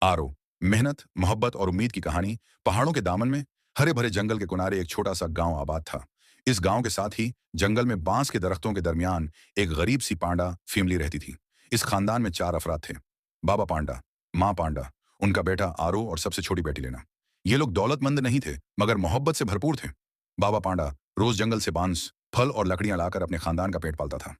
आरो, मेहनत, मोहब्बत और उम्मीद की कहानी। पहाड़ों के दामन में हरे भरे जंगल के किनारे एक छोटा सा गांव आबाद था। इस गांव के साथ ही जंगल में बांस के दरख्तों के दरमियान एक गरीब सी पांडा फैमिली रहती थी। इस खानदान में 4 अफराद थे। बाबा पांडा, माँ पांडा, उनका बेटा आरो और सबसे छोटी बेटी लेना। ये लोग दौलतमंद नहीं थे, मगर मोहब्बत से भरपूर थे। बाबा पांडा रोज जंगल से बांस, फल और लकड़ियां लाकर अपने खानदान का पेट पालता था।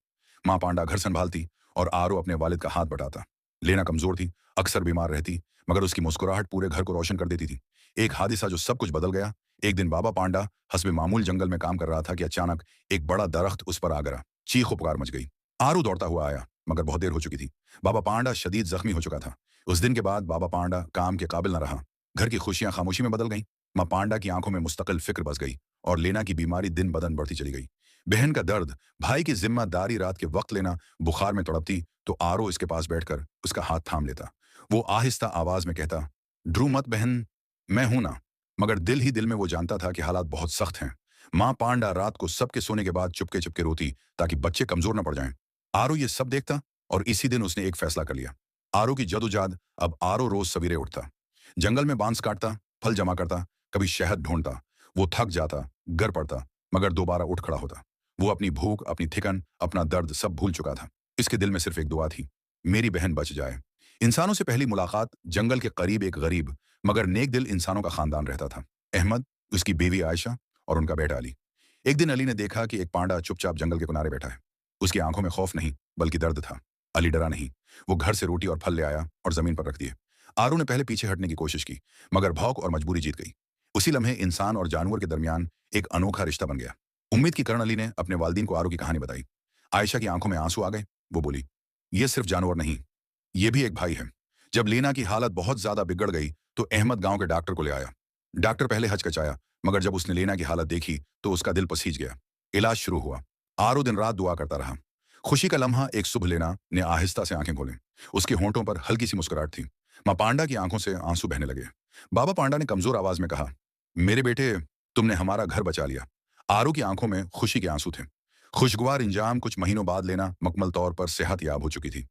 माँ पांडा घर संभालती और आरो अपने वालिद का हाथ बटाता। लेना कमजोर थी, अक्सर बीमार रहती, मगर उसकी मुस्कुराहट पूरे घर को रोशन कर देती थी। एक हादसा जो सब कुछ बदल गया। एक दिन बाबा पांडा हस्बे मामूल जंगल में काम कर रहा था कि अचानक एक बड़ा दरख्त उस पर आ गिरा। चीखो पुकार मच गई। आरू दौड़ता हुआ आया, मगर बहुत देर हो चुकी थी। बाबा पांडा शदीद जख्मी हो चुका था। उस दिन के बाद बाबा पांडा काम के काबिल न रहा। घर की खुशियां खामोशी में बदल गईं। माँ पांडा की आंखों में मुस्तकिल फिक्र बस गई और लेना की बीमारी दिन बदन बढ़ती चली गई। बहन का दर्द, भाई की जिम्मेदारी, रात के वक्त लेना बुखार में तड़पती तो आरो इसके पास बैठकर उसका हाथ थाम लेता। वो आहिस्ता आवाज में कहता, ड्रू मत बहन, मैं हूं ना। मगर दिल ही दिल में वो जानता था कि हालात बहुत सख्त हैं। माँ पांडा रात को सबके सोने के बाद चुपके चुपके रोती ताकि बच्चे कमजोर न पड़ जाएं। आरो ये सब देखता और इसी दिन उसने एक फैसला कर लिया। आरो की जदोजहद। अब आरो रोज सवेरे उठता, जंगल में बांस काटता, फल जमा करता, कभी शहद ढूंढता। वो थक जाता, गर पड़ता, मगर दोबारा उठ खड़ा होता। वो अपनी भूख, अपनी थिकन, अपना दर्द सब भूल चुका था। इसके दिल में सिर्फ एक दुआ थी, मेरी बहन बच जाए। इंसानों से पहली मुलाकात जंगल के करीब एक गरीब मगर नेक दिल इंसानों का खानदान रहता था। अहमद, उसकी बीवी आयशा और उनका बेटा अली। एक दिन अली ने देखा कि एक पांडा चुपचाप जंगल के किनारे बैठा है। उसकी आंखों में खौफ नहीं बल्कि दर्द था। अली डरा नहीं। वो घर से रोटी और फल ले आया और जमीन पर रख दिए। आरू ने पहले पीछे हटने की कोशिश की, मगर भौक और मजबूरी जीत गई। उसी लम्हे इंसान और जानवर के दरमियान एक अनोखा रिश्ता बन गया। उम्मीद की करण अली ने अपने वालिदीन को आरू की कहानी बताई। आयशा की आंखों में आंसू आ गए। वो बोली, ये सिर्फ जानवर नहीं, ये भी एक भाई है। जब लीना की हालत बहुत ज्यादा बिगड़ गई तो अहमद गांव के डॉक्टर को ले आया। डॉक्टर पहले हचकचाया, मगर जब उसने लीना की हालत देखी तो उसका दिल पसीज गया। इलाज शुरू हुआ। आरो दिन रात दुआ करता रहा। खुशी का लम्हा एक सुबह लेना ने आहिस्ता से आंखें खोले। उसके होंठों पर हल्की सी मुस्कुराहट थी। माँ पांडा की आंखों से आंसू बहने लगे। बाबा पांडा ने कमजोर आवाज में कहा, मेरे बेटे, तुमने हमारा घर बचा लिया। आरू की आंखों में खुशी के आंसू थे। खुशगवार इंजाम। कुछ महीनों बाद लेना मुकम्मल तौर पर सेहत याब हो चुकी थी।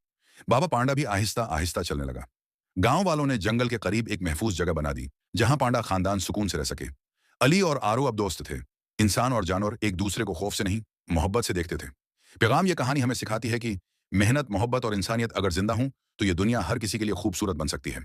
बाबा पांडा भी आहिस्ता आहिस्ता चलने लगा। गांव वालों ने जंगल के करीब एक महफूज जगह बना दी जहां पांडा खानदान सुकून से रह सके। अली और आरू अब दोस्त थे। इंसान और जानवर एक दूसरे को खौफ से नहीं, मोहब्बत से देखते थे। पैगाम ये कहानी हमें सिखाती है कि मेहनत, मोहब्बत और इंसानियत अगर जिंदा हूं तो ये दुनिया हर किसी के लिए खूबसूरत बन सकती है।